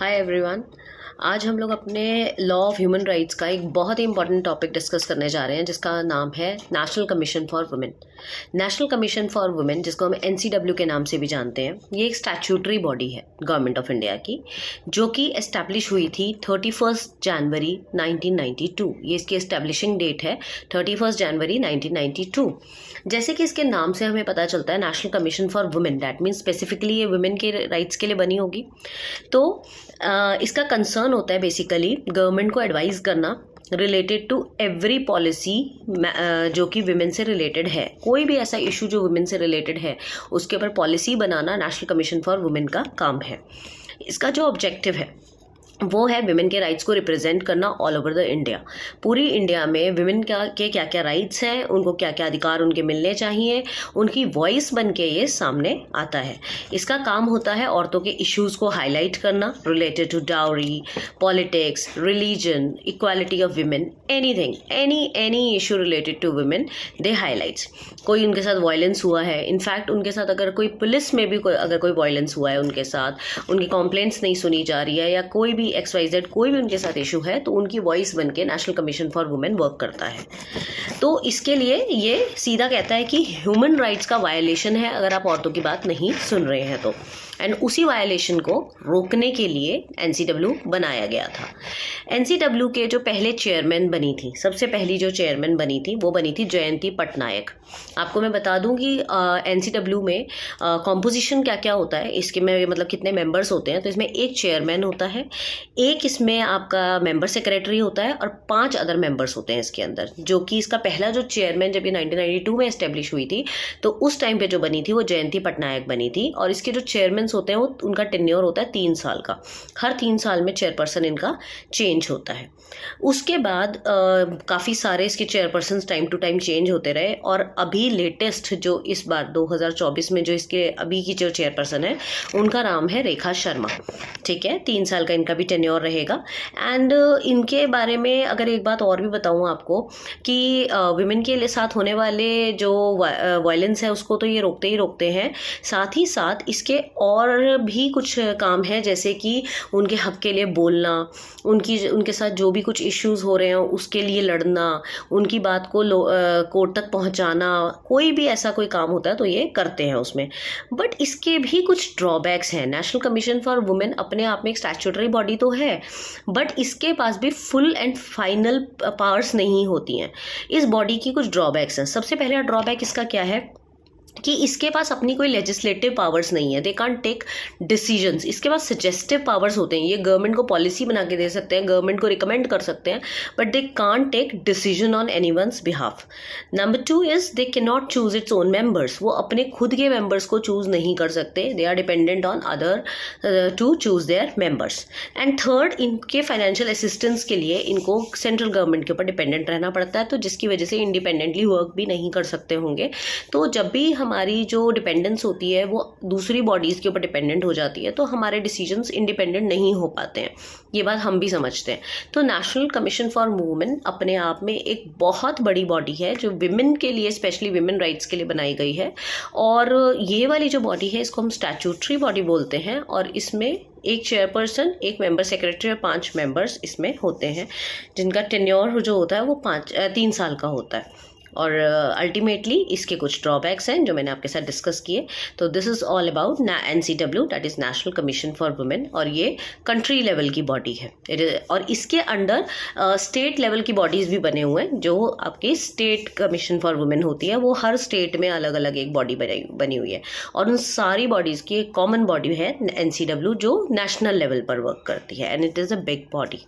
Hi everyone. आज हम लोग अपने लॉ ऑफ ह्यूमन राइट्स का एक बहुत ही इंपॉर्टेंट टॉपिक डिस्कस करने जा रहे हैं, जिसका नाम है national commission for women. National commission for women, जिसको हम एनसीडब्ल्यू के नाम से भी जानते हैं, ये एक स्टैट्यूटरी बॉडी है गवर्नमेंट ऑफ इंडिया की, जो कि एस्टैब्लिश हुई थी 31 जनवरी 1992। ये इसकी एस्टैब्लिशिंग डेट है 31 जनवरी 1992। जैसे कि इसके नाम से हमें पता चलता है national commission for women, that means specifically ये वुमेन के राइट्स के लिए बनी होगी। तो इसका कंसर्न होता है बेसिकली गवर्नमेंट को एडवाइस करना रिलेटेड टू एवरी पॉलिसी जो कि वुमेन से रिलेटेड है। कोई भी ऐसा इशू जो वुमेन से रिलेटेड है उसके ऊपर policy banana national commission for women का काम है। इसका जो ऑब्जेक्टिव है वो है विमेन के राइट्स को रिप्रेजेंट करना ऑल ओवर द इंडिया। पूरी इंडिया में विमेन के क्या क्या राइट्स हैं, उनको क्या क्या अधिकार उनके मिलने चाहिए, उनकी वॉइस बन के ये सामने आता है। इसका काम होता है औरतों के इश्यूज़ को हाईलाइट करना related to dowry, politics, religion, equality of women, anything, any issue related to women they highlights. कोई उनके साथ वायलेंस हुआ है, इनफैक्ट उनके साथ अगर कोई पुलिस में भी अगर कोई वायलेंस हुआ है उनके साथ, उनकी कंप्लेंट्स नहीं सुनी जा रही है, या कोई भी XYZ कोई भी उनके साथ इशू है, तो उनकी वॉइस बन के national commission for women work करता है। तो इसके लिए ये सीधा कहता है कि ह्यूमन राइट्स का वायलेशन है अगर आप औरतों की बात नहीं सुन रहे हैं तो, एंड उसी वायलेशन को रोकने के लिए एनसीडब्ल्यू बनाया गया था। एनसीडब्ल्यू के जो पहले चेयरमैन बनी थी, सबसे पहली जो चेयरमैन बनी थी वो बनी थी जयंती पटनायक। आपको मैं बता दूं कि एनसीडब्ल्यू में कॉम्पोजिशन क्या क्या होता है, इसके में मतलब कितने मेंबर्स होते हैं। तो इसमें एक चेयरमैन होता है, एक इसमें आपका मेंबर सेक्रेटरी होता है, और 5 अदर मेंबर्स होते हैं इसके अंदर। जो कि इसका पहला जो चेयरमैन जब ये 1992 में एस्टेब्लिश हुई थी, तो उस टाइम पे जो बनी थी वो जयंती पटनायक बनी थी। और इसके जो चेयरमैन होते हैं वो उनका टेन्योर होता है 3 साल का। हर 3 साल में चेयरपर्सन इनका चेंज होता है। उसके बाद काफ़ी सारे इसके chairperson time to time change होते रहे, और अभी लेटेस्ट जो इस बार 2024 में जो इसके अभी की जो चेयरपर्सन है उनका नाम है रेखा शर्मा। ठीक है, 3 साल का इनका भी टेन्योर रहेगा। एंड इनके बारे में अगर एक बात और भी बताऊँ आपको कि विमेन के साथ होने वाले जो वायलेंस है उसको तो ये रोकते ही रोकते हैं, साथ ही साथ इसके और भी कुछ काम है, जैसे कि उनके हक के लिए बोलना, उनके साथ जो भी कुछ इश्यूज हो रहे हैं उसके लिए लड़ना, उनकी बात को कोर्ट तक पहुंचाना, कोई भी ऐसा कोई काम होता है तो ये करते हैं उसमें। बट इसके भी कुछ ड्रॉबैक्स हैं। नेशनल कमीशन फॉर वुमेन अपने आप में एक स्टैट्यूटरी बॉडी तो है, बट इसके पास भी फुल एंड फाइनल पावर्स नहीं होती हैं। इस बॉडी की कुछ ड्रॉबैक्स हैं। सबसे पहला ड्रॉबैक इसका क्या है कि इसके पास अपनी कोई लेजिस्लेटिव पावर्स नहीं है। They can't take decisions. इसके पास सजेस्टिव पावर्स होते हैं, ये गवर्नमेंट को पॉलिसी बना के दे सकते हैं, गवर्नमेंट को रिकमेंड कर सकते हैं, but they can't take decision on anyone's behalf. Number 2 is they can not choose its own members. वो अपने खुद के मेंबर्स को चूज नहीं कर सकते, they are dependent on other to choose their members. And third, इनके फाइनेंशियल असिस्टेंस के लिए इनको सेंट्रल गवर्नमेंट के ऊपर डिपेंडेंट रहना पड़ता है, तो जिसकी वजह से इंडिपेंडेंटली वर्क भी नहीं कर सकते होंगे। तो जब भी हमारी जो डिपेंडेंस होती है वो दूसरी बॉडीज़ के ऊपर डिपेंडेंट हो जाती है, तो हमारे डिसीजंस इंडिपेंडेंट नहीं हो पाते हैं। ये बात हम भी समझते हैं। तो नेशनल कमीशन फॉर वुमेन अपने आप में एक बहुत बड़ी बॉडी है जो विमेन के लिए, स्पेशली विमेन राइट्स के लिए बनाई गई है। और ये वाली जो बॉडी है इसको हम स्टैट्यूटरी बॉडी बोलते हैं, और इसमें एक चेयरपर्सन, एक मेंबर सेक्रेटरी और 5 मेंबर्स इसमें होते हैं, जिनका टेन्योर जो होता है वो 3 साल का होता है। और अल्टीमेटली इसके कुछ ड्रॉबैक्स हैं जो मैंने आपके साथ डिस्कस किए। तो this is all about NCW, that is national commission for women, और ये कंट्री लेवल की बॉडी है। और इसके अंडर स्टेट लेवल की बॉडीज़ भी बने हुए हैं। जो आपकी स्टेट कमीशन फॉर वुमेन होती है वो हर स्टेट में अलग अलग एक बॉडी बनी हुई है, और उन सारी बॉडीज़ की एक कॉमन बॉडी है एनसीडब्ल्यू, जो नेशनल लेवल पर वर्क करती है, and it is a big body.